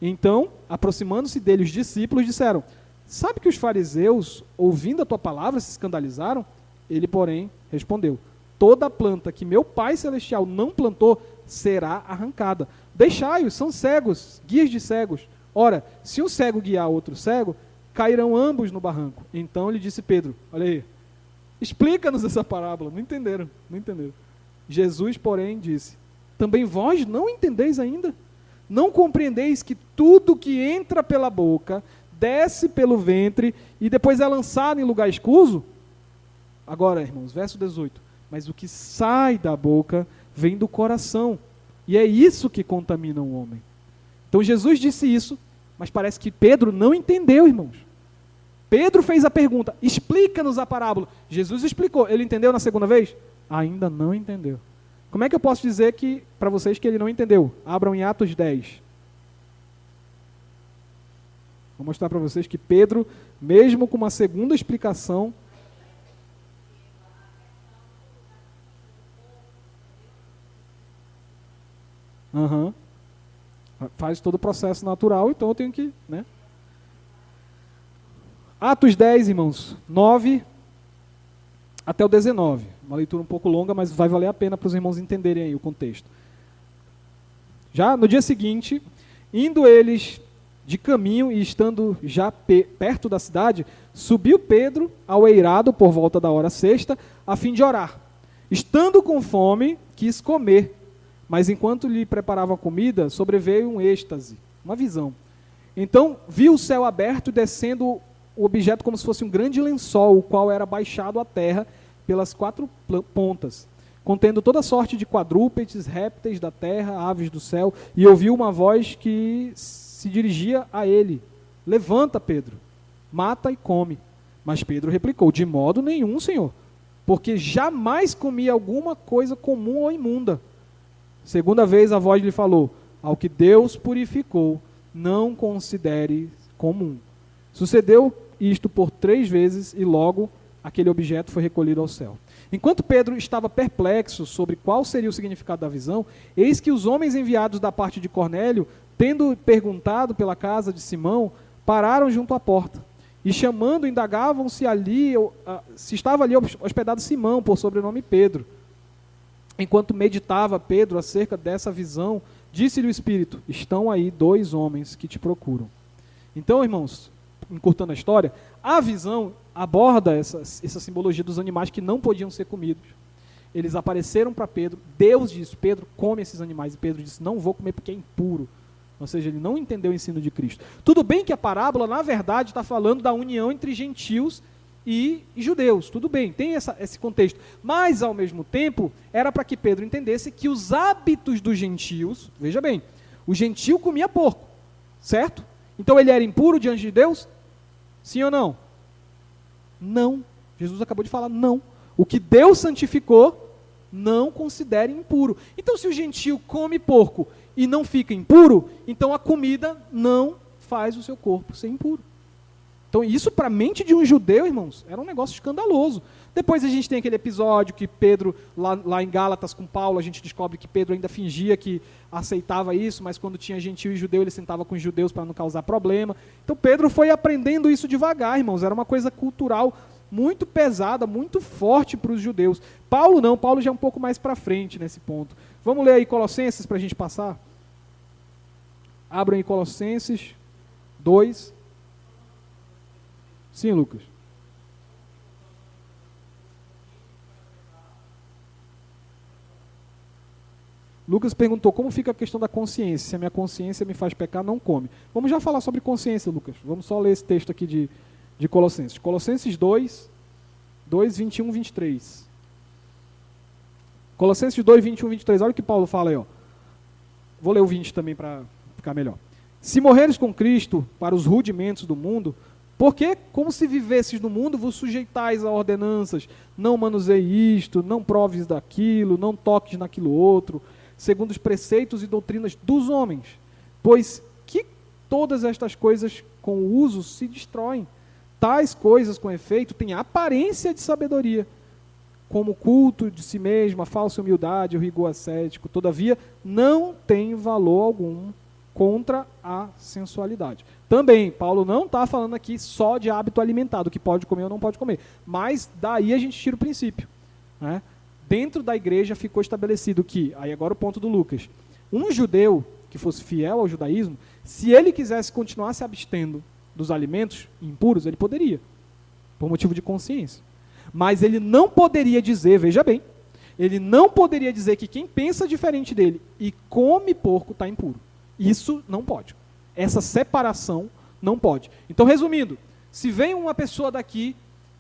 Então, aproximando-se dele, os discípulos disseram, sabe que os fariseus, ouvindo a tua palavra, se escandalizaram? Ele, porém, respondeu, toda planta que meu Pai Celestial não plantou, será arrancada. Deixai-os, são cegos, guias de cegos. Ora, se um cego guiar outro cego, cairão ambos no barranco. Então lhe disse Pedro, olha aí, explica-nos essa parábola. Não entenderam. Jesus, porém, disse, também vós não entendeis ainda? Não compreendeis que tudo que entra pela boca desce pelo ventre e depois é lançado em lugar escuso? Agora, irmãos, verso 18. Mas o que sai da boca vem do coração. E é isso que contamina o homem. Então Jesus disse isso, mas parece que Pedro não entendeu, irmãos. Pedro fez a pergunta, explica-nos a parábola. Jesus explicou. Ele entendeu na segunda vez? Ainda não entendeu. Como é que eu posso dizer para vocês que ele não entendeu? Abram em Atos 10. Vou mostrar para vocês que Pedro, mesmo com uma segunda explicação, faz todo o processo natural, então eu tenho que, né? Atos 10, irmãos, 9 até o 19. Uma leitura um pouco longa, mas vai valer a pena para os irmãos entenderem aí o contexto. Já no dia seguinte, indo eles de caminho e estando já perto da cidade, subiu Pedro ao eirado por volta da hora sexta, a fim de orar. Estando com fome, quis comer, mas enquanto lhe preparavam a comida, sobreveio um êxtase, uma visão. Então viu o céu aberto e descendo o objeto como se fosse um grande lençol, o qual era baixado à terra pelas quatro pontas. contendo toda sorte de quadrúpedes, répteis da terra, aves do céu, e ouviu uma voz que se dirigia a ele: levanta, Pedro, mata e come. Mas Pedro replicou: de modo nenhum, Senhor, porque jamais comi alguma coisa comum ou imunda. Segunda vez a voz lhe falou: ao que Deus purificou, não considere comum. Sucedeu isto por 3 vezes e logo aquele objeto foi recolhido ao céu. Enquanto Pedro estava perplexo sobre qual seria o significado da visão, eis que os homens enviados da parte de Cornélio, tendo perguntado pela casa de Simão, pararam junto à porta. E chamando, indagavam se estava ali hospedado Simão, por sobrenome Pedro. Enquanto meditava Pedro acerca dessa visão, disse-lhe o Espírito: estão aí 2 homens que te procuram. Então, irmãos, encurtando a história, a visão aborda essa simbologia dos animais que não podiam ser comidos. Eles apareceram para Pedro, Deus disse: Pedro, come esses animais. E Pedro disse: não vou comer porque é impuro. Ou seja, ele não entendeu o ensino de Cristo. Tudo bem que a parábola, na verdade, está falando da união entre gentios e judeus. Tudo bem, tem esse contexto. Mas, ao mesmo tempo, era para que Pedro entendesse que os hábitos dos gentios, veja bem, o gentio comia porco, certo? Então ele era impuro diante de Deus? Sim ou não? Não. Jesus acabou de falar não. O que Deus santificou, não considere impuro. Então, se o gentio come porco e não fica impuro, então a comida não faz o seu corpo ser impuro. Então, isso para a mente de um judeu, irmãos, era um negócio escandaloso. Depois a gente tem aquele episódio que Pedro, lá em Gálatas com Paulo, a gente descobre que Pedro ainda fingia que aceitava isso, mas quando tinha gentil e judeu, ele sentava com os judeus para não causar problema. Então, Pedro foi aprendendo isso devagar, irmãos. Era uma coisa cultural muito pesada, muito forte para os judeus. Paulo não, Paulo já é um pouco mais para frente nesse ponto. Vamos ler aí Colossenses para a gente passar? Abram aí Colossenses 2. Sim, Lucas. Lucas perguntou como fica a questão da consciência. Se a minha consciência me faz pecar, não come. Vamos já falar sobre consciência, Lucas. Vamos só ler esse texto aqui de Colossenses. Colossenses 2, 21, 23. Colossenses 2, 21, 23. Olha o que Paulo fala aí. Ó. Vou ler o 20 também para ficar melhor. Se morreres com Cristo para os rudimentos do mundo, porque, como se vivesses no mundo, vos sujeitais a ordenanças, não manuseie isto, não proves daquilo, não toques naquilo outro, segundo os preceitos e doutrinas dos homens, pois que todas estas coisas com o uso se destroem. Tais coisas, com efeito, têm aparência de sabedoria, como o culto de si mesmo, a falsa humildade, o rigor ascético, todavia não tem valor algum contra a sensualidade. Também, Paulo não está falando aqui só de hábito alimentar, do que pode comer ou não pode comer, mas daí a gente tira o princípio, né? Dentro da igreja ficou estabelecido que, aí agora o ponto do Lucas, um judeu que fosse fiel ao judaísmo, se ele quisesse continuar se abstendo dos alimentos impuros, ele poderia, por motivo de consciência. Mas ele não poderia dizer, veja bem, ele não poderia dizer que quem pensa diferente dele e come porco está impuro. Isso não pode. Essa separação não pode. Então, resumindo, se vem uma pessoa daqui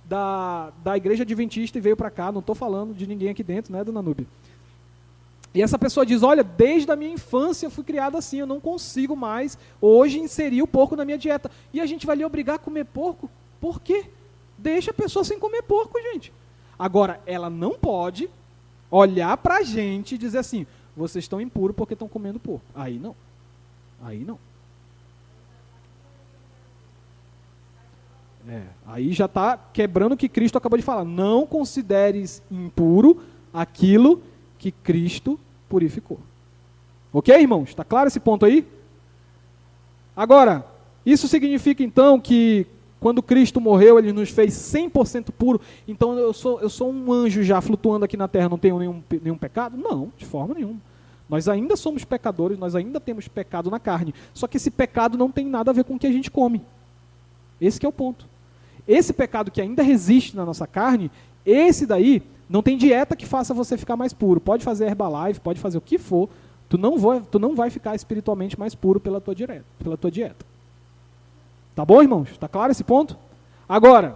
da igreja adventista e veio para cá, não estou falando de ninguém aqui dentro, né, dona Núbia? E essa pessoa diz: olha, desde a minha infância eu fui criado assim, eu não consigo mais hoje inserir o porco na minha dieta. E a gente vai lhe obrigar a comer porco? Por quê? Deixa a pessoa sem comer porco, gente. Agora, ela não pode olhar para a gente e dizer assim: vocês estão impuros porque estão comendo porco. Aí não. Aí não. Aí já está quebrando o que Cristo acabou de falar. Não consideres impuro aquilo que Cristo purificou. Ok, irmãos? Está claro esse ponto aí? Agora, isso significa então que quando Cristo morreu, Ele nos fez 100% puro. Então eu sou um anjo já flutuando aqui na terra, não tenho nenhum pecado? Não, de forma nenhuma. Nós ainda somos pecadores, nós ainda temos pecado na carne. Só que esse pecado não tem nada a ver com o que a gente come. Esse que é o ponto. Esse pecado que ainda resiste na nossa carne, esse daí não tem dieta que faça você ficar mais puro. Pode fazer Herbalife, pode fazer o que for, tu não vai ficar espiritualmente mais puro pela tua dieta. Tá bom, irmãos? Tá claro esse ponto? Agora,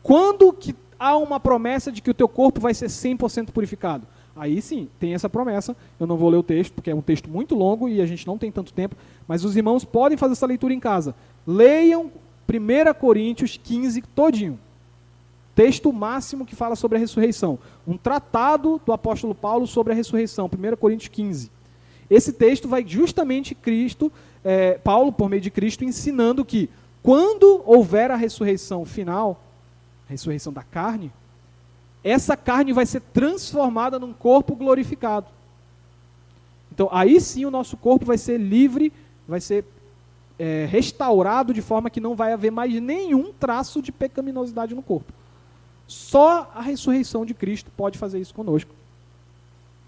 quando que há uma promessa de que o teu corpo vai ser 100% purificado. Aí sim, tem essa promessa. Eu não vou ler o texto, porque é um texto muito longo e a gente não tem tanto tempo, mas os irmãos podem fazer essa leitura em casa. Leiam 1 Coríntios 15 todinho. Texto máximo que fala sobre a ressurreição. Um tratado do apóstolo Paulo sobre a ressurreição, 1 Coríntios 15. Esse texto vai justamente Paulo, por meio de Cristo, ensinando que quando houver a ressurreição final, a ressurreição da carne, essa carne vai ser transformada num corpo glorificado. Então, aí sim o nosso corpo vai ser livre, vai ser restaurado de forma que não vai haver mais nenhum traço de pecaminosidade no corpo. Só a ressurreição de Cristo pode fazer isso conosco.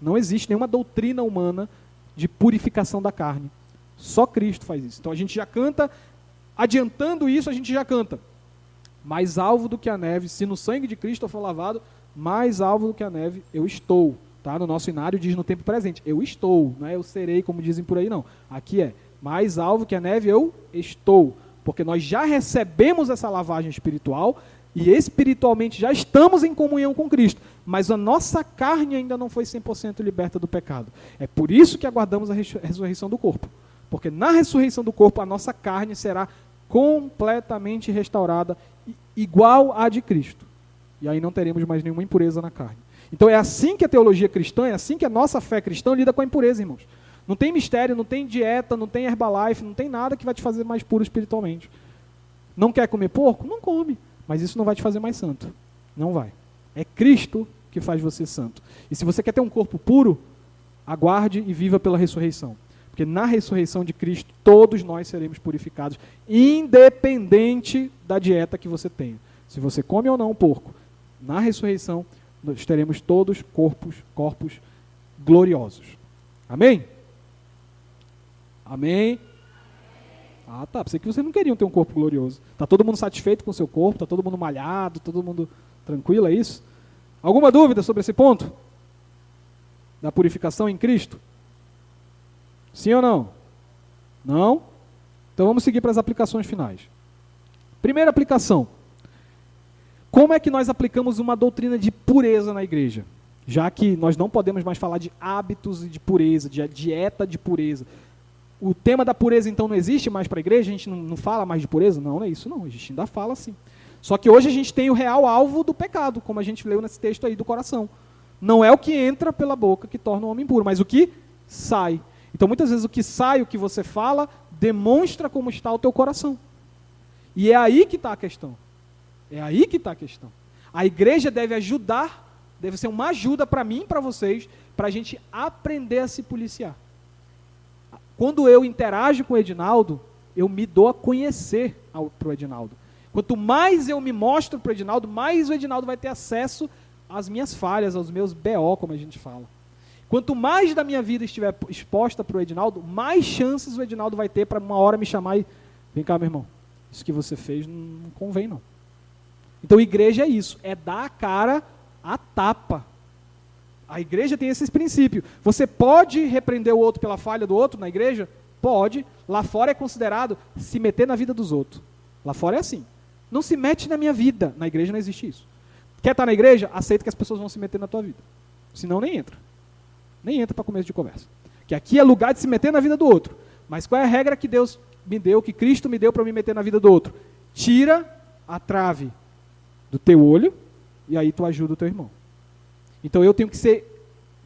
Não existe nenhuma doutrina humana de purificação da carne. Só Cristo faz isso. Então a gente já canta, adiantando isso, a gente já canta. Mais alvo do que a neve, se no sangue de Cristo eu for lavado, mais alvo do que a neve eu estou. Tá? No nosso inário diz no tempo presente, eu estou, não é eu serei, como dizem por aí, não. Aqui é, mais alvo que a neve eu estou. Porque nós já recebemos essa lavagem espiritual e espiritualmente já estamos em comunhão com Cristo. Mas a nossa carne ainda não foi 100% liberta do pecado. É por isso que aguardamos a ressurreição do corpo. Porque na ressurreição do corpo, a nossa carne será completamente restaurada, igual à de Cristo. E aí não teremos mais nenhuma impureza na carne. Então é assim que a teologia cristã, é assim que a nossa fé cristã lida com a impureza, irmãos. Não tem mistério, não tem dieta, não tem Herbalife, não tem nada que vai te fazer mais puro espiritualmente. Não quer comer porco? Não come. Mas isso não vai te fazer mais santo. Não vai. É Cristo que faz você santo. E se você quer ter um corpo puro, aguarde e viva pela ressurreição. Porque na ressurreição de Cristo, todos nós seremos purificados, independente da dieta que você tenha. Se você come ou não porco, na ressurreição, nós teremos todos corpos gloriosos. Amém? Amém? Ah, tá. Pensei que vocês não queriam ter um corpo glorioso. Está todo mundo satisfeito com o seu corpo? Está todo mundo malhado? Todo mundo tranquilo? É isso? Alguma dúvida sobre esse ponto? Da purificação em Cristo? Sim ou não? Não? Então vamos seguir para as aplicações finais. Primeira aplicação. Como é que nós aplicamos uma doutrina de pureza na igreja? Já que nós não podemos mais falar de hábitos de pureza, de dieta de pureza. O tema da pureza, então, não existe mais para a igreja? A gente não fala mais de pureza? Não, não é isso não. A gente ainda fala sim. Só que hoje a gente tem o real alvo do pecado, como a gente leu nesse texto aí do coração. Não é o que entra pela boca que torna o homem puro, mas o que sai. Então, muitas vezes o que sai, o que você fala, demonstra como está o teu coração. E é aí que está a questão. É aí que está a questão. A igreja deve ajudar, deve ser uma ajuda para mim e para vocês, para a gente aprender a se policiar. Quando eu interajo com o Edinaldo, eu me dou a conhecer para o Edinaldo. Quanto mais eu me mostro para o Edinaldo, mais o Edinaldo vai ter acesso às minhas falhas, aos meus BO, como a gente fala. Quanto mais da minha vida estiver exposta para o Edinaldo, mais chances o Edinaldo vai ter para uma hora me chamar e... Vem cá, meu irmão, isso que você fez não convém, não. Então, igreja é isso, é dar a cara a tapa. A igreja tem esses princípios. Você pode repreender o outro pela falha do outro na igreja? Pode. Lá fora é considerado se meter na vida dos outros. Lá fora é assim. Não se mete na minha vida. Na igreja não existe isso. Quer estar na igreja? Aceita que as pessoas vão se meter na tua vida. Senão nem entra. Nem entra para começo de conversa. Que aqui é lugar de se meter na vida do outro. Mas qual é a regra que Deus me deu, que Cristo me deu para me meter na vida do outro? Tira a trave do teu olho e aí tu ajuda o teu irmão. Então eu tenho que ser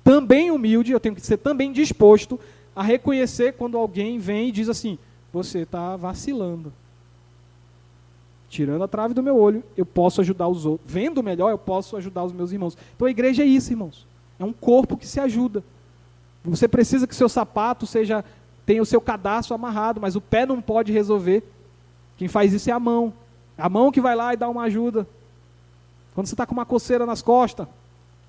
também humilde, eu tenho que ser também disposto a reconhecer quando alguém vem e diz assim, você está vacilando. Tirando a trave do meu olho, eu posso ajudar os outros. Vendo melhor, eu posso ajudar os meus irmãos. Então a igreja é isso, irmãos. É um corpo que se ajuda. Você precisa que seu sapato tenha o seu cadarço amarrado, mas o pé não pode resolver. Quem faz isso é a mão. A mão que vai lá e dá uma ajuda. Quando você está com uma coceira nas costas,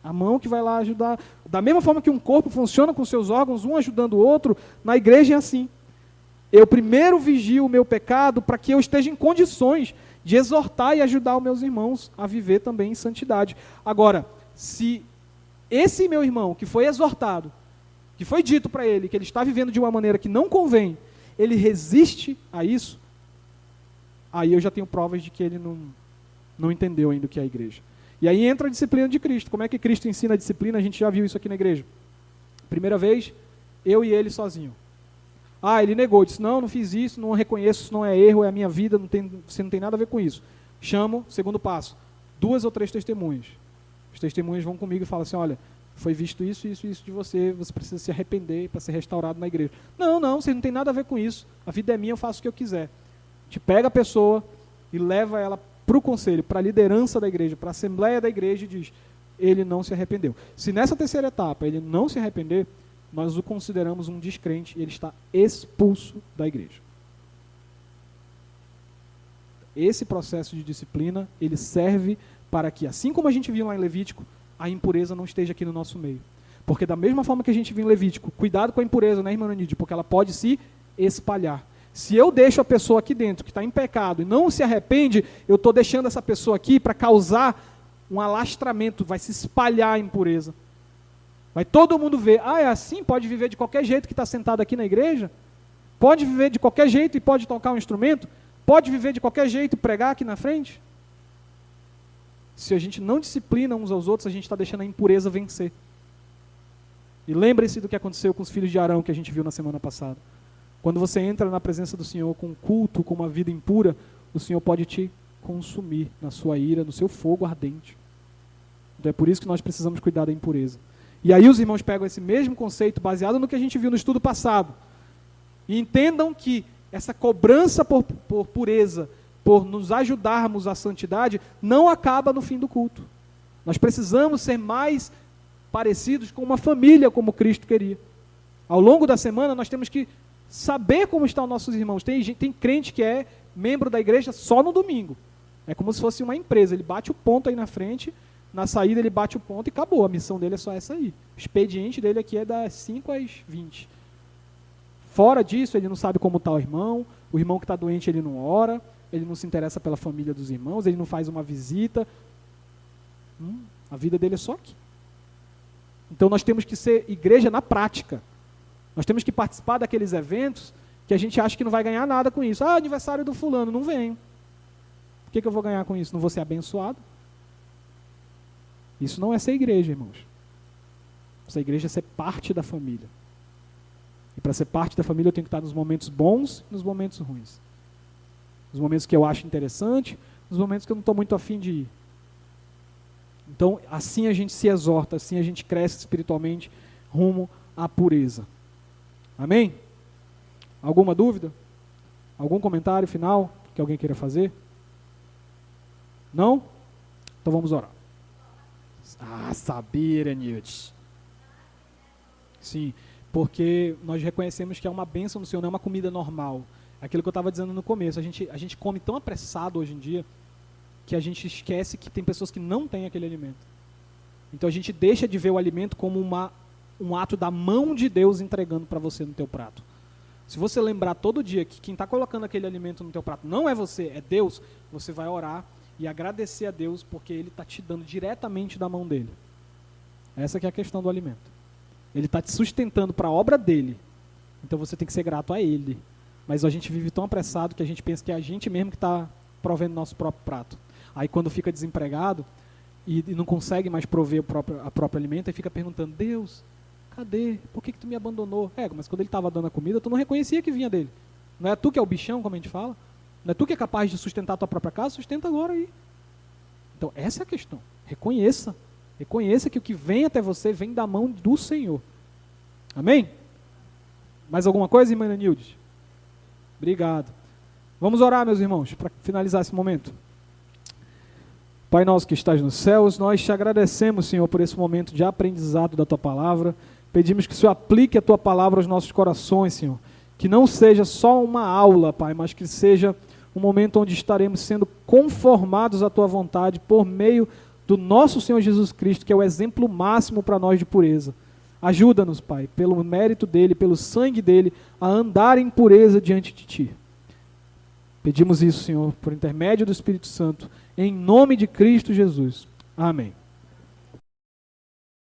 a mão que vai lá ajudar. Da mesma forma que um corpo funciona com seus órgãos, um ajudando o outro, na igreja é assim. Eu primeiro vigio o meu pecado para que eu esteja em condições de exortar e ajudar os meus irmãos a viver também em santidade. Agora, se esse meu irmão que foi exortado, que foi dito para ele que ele está vivendo de uma maneira que não convém, ele resiste a isso, aí eu já tenho provas de que ele não entendeu ainda o que é a igreja. E aí entra a disciplina de Cristo. Como é que Cristo ensina a disciplina? A gente já viu isso aqui na igreja. Primeira vez, eu e ele sozinho. Ele negou, disse, não fiz isso, não reconheço, isso não é erro, é a minha vida, você não tem nada a ver com isso. Chamo, segundo passo, 2 ou 3 testemunhas. Os testemunhas vão comigo e falam assim, olha, foi visto isso de você precisa se arrepender para ser restaurado na igreja. Não, você não tem nada a ver com isso, a vida é minha, eu faço o que eu quiser. A gente pega a pessoa e leva ela para o conselho, para a liderança da igreja, para a assembleia da igreja e diz, ele não se arrependeu. Se nessa terceira etapa ele não se arrepender, nós o consideramos um descrente e ele está expulso da igreja. Esse processo de disciplina, ele serve para que, assim como a gente viu lá em Levítico, a impureza não esteja aqui no nosso meio. Porque da mesma forma que a gente viu em Levítico, cuidado com a impureza, né, irmã Nanidy? Porque ela pode se espalhar. Se eu deixo a pessoa aqui dentro, que está em pecado, e não se arrepende, eu estou deixando essa pessoa aqui para causar um alastramento, vai se espalhar a impureza. Vai todo mundo ver, é assim? Pode viver de qualquer jeito que está sentado aqui na igreja? Pode viver de qualquer jeito e pode tocar um instrumento? Pode viver de qualquer jeito e pregar aqui na frente? Se a gente não disciplina uns aos outros, a gente está deixando a impureza vencer. E lembre-se do que aconteceu com os filhos de Arão, que a gente viu na semana passada. Quando você entra na presença do Senhor com culto, com uma vida impura, o Senhor pode te consumir na sua ira, no seu fogo ardente. Então é por isso que nós precisamos cuidar da impureza. E aí os irmãos pegam esse mesmo conceito, baseado no que a gente viu no estudo passado, e entendam que essa cobrança por pureza, por nos ajudarmos à santidade, não acaba no fim do culto. Nós precisamos ser mais parecidos com uma família, como Cristo queria. Ao longo da semana, nós temos que saber como estão nossos irmãos. Tem crente que é membro da igreja só no domingo. É como se fosse uma empresa, ele bate o ponto aí na frente, na saída ele bate o ponto e acabou, a missão dele é só essa aí. O expediente dele aqui é das 5 às 20. Fora disso, ele não sabe como está o irmão que está doente ele não ora, ele não se interessa pela família dos irmãos, ele não faz uma visita. A vida dele é só aqui. Então nós temos que ser igreja na prática. Nós temos que participar daqueles eventos que a gente acha que não vai ganhar nada com isso. Aniversário do fulano, não venho. O que eu vou ganhar com isso? Não vou ser abençoado? Isso não é ser igreja, irmãos. Ser igreja é ser parte da família. E para ser parte da família eu tenho que estar nos momentos bons e nos momentos ruins. Nos momentos que eu acho interessante, nos momentos que eu não estou muito afim de ir. Então, assim a gente se exorta, assim a gente cresce espiritualmente rumo à pureza. Amém? Alguma dúvida? Algum comentário final que alguém queira fazer? Não? Então vamos orar. Sabia, Nilton. Sim, porque nós reconhecemos que é uma bênção do Senhor, não é uma comida normal. Aquilo que eu estava dizendo no começo, a gente come tão apressado hoje em dia, que a gente esquece que tem pessoas que não têm aquele alimento. Então a gente deixa de ver o alimento como um ato da mão de Deus entregando para você no teu prato. Se você lembrar todo dia que quem está colocando aquele alimento no teu prato não é você, é Deus, você vai orar e agradecer a Deus porque Ele está te dando diretamente da mão dEle. Essa que é a questão do alimento. Ele está te sustentando para a obra dEle. Então você tem que ser grato a Ele. Mas a gente vive tão apressado que a gente pensa que é a gente mesmo que está provendo nosso próprio prato. Aí quando fica desempregado e não consegue mais prover a próprio alimento, aí fica perguntando, Deus, cadê? Por que tu me abandonou? Mas quando ele estava dando a comida, tu não reconhecia que vinha dele. Não é tu que é o bichão, como a gente fala? Não é tu que é capaz de sustentar a tua própria casa? Sustenta agora aí. Então essa é a questão. Reconheça. Reconheça que o que vem até você vem da mão do Senhor. Amém? Mais alguma coisa, irmã Nilde? Obrigado. Vamos orar, meus irmãos, para finalizar esse momento. Pai nosso que estás nos céus, nós te agradecemos, Senhor, por esse momento de aprendizado da Tua Palavra. Pedimos que o Senhor aplique a Tua Palavra aos nossos corações, Senhor. Que não seja só uma aula, Pai, mas que seja um momento onde estaremos sendo conformados à Tua vontade por meio do nosso Senhor Jesus Cristo, que é o exemplo máximo para nós de pureza. Ajuda-nos, Pai, pelo mérito dEle, pelo sangue dEle, a andar em pureza diante de Ti. Pedimos isso, Senhor, por intermédio do Espírito Santo, em nome de Cristo Jesus. Amém.